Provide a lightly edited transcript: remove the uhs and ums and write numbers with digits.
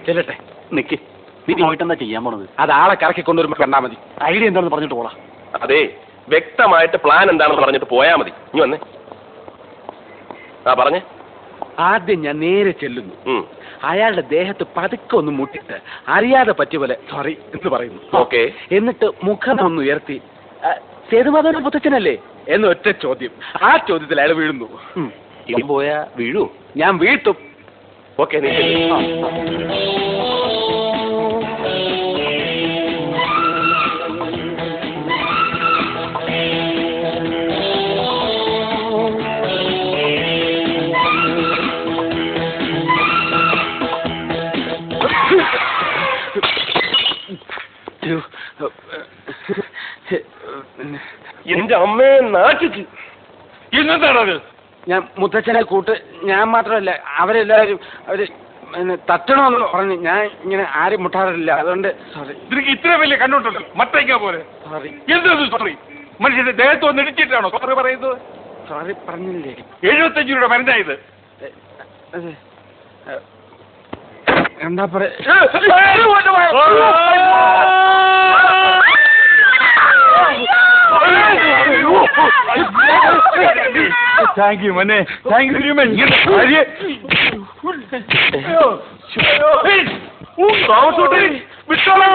ചെല്ലട്ടെ, നിക്ക്. നീ പോയിട്ട് എന്താ ചെയ്യാൻ പോണത്? അത് ആളെ കറക്കി കൊണ്ടുവരുമ്പോ കണ്ടാ മതി. ഐഡിയ എന്താണെന്ന് പറഞ്ഞിട്ട് പോടാ. അതെ, വ്യക്തമായിട്ട് പ്ലാൻ എന്താണെന്ന് പറഞ്ഞിട്ട് പോയാ മതി. ഇനി വന്നേ. പറഞ്ഞേ. ആദ്യം ഞാൻ നേരെ ചെല്ലുന്നു. അയാളുടെ ദേഹത്ത് പതുക്കെ ഒന്ന് മുട്ടിട്ട് അറിയാതെ പറ്റിയ പോലെ സോറി എന്ന് പറയുന്നു. ഓക്കെ. എന്നിട്ട് മുഖം ഒന്ന് ഉയർത്തി സേതുമാധവന്റെ പുത്തച്ഛനല്ലേ എന്ന് ഒറ്റ ചോദ്യം. ആ ചോദ്യത്തിൽ അയാൾ വീഴുന്നു. പോയാ വീഴൂ? ഞാൻ വീഴ്ത്തും. ഓക്കെ, നീ എന്റെ അമ്മയെ നാട്ടിച്ച്. ഇന്നെന്താണത്? ഞാൻ മുത്തച്ഛനെ ഞാൻ മാത്രമല്ല അവരെല്ലാവരും അവര് തട്ടണമെന്ന് പറഞ്ഞ് ഞാൻ ഇങ്ങനെ ആരും മുട്ടാറില്ല. അതുകൊണ്ട് സോറി. ഇതിന് ഇത്ര വലിയ കണ്ണുണ്ടല്ലോ, മറ്റേക്കാ പോലെ. സോറി. എന്താണ് സോറി? മനുഷ്യന്റെ ദേഹത്ത് വന്ന് ഇടിച്ചിട്ടാണോ സോറി പറയുന്നത്? സോറി പറഞ്ഞില്ലേ? 75 രൂപയുടെ മരുന്നായത്. എന്താ പറയാ? താങ്ക് യു മനെ, താങ്ക് യു വെരി മച്ച്. വിട്ടോളാ.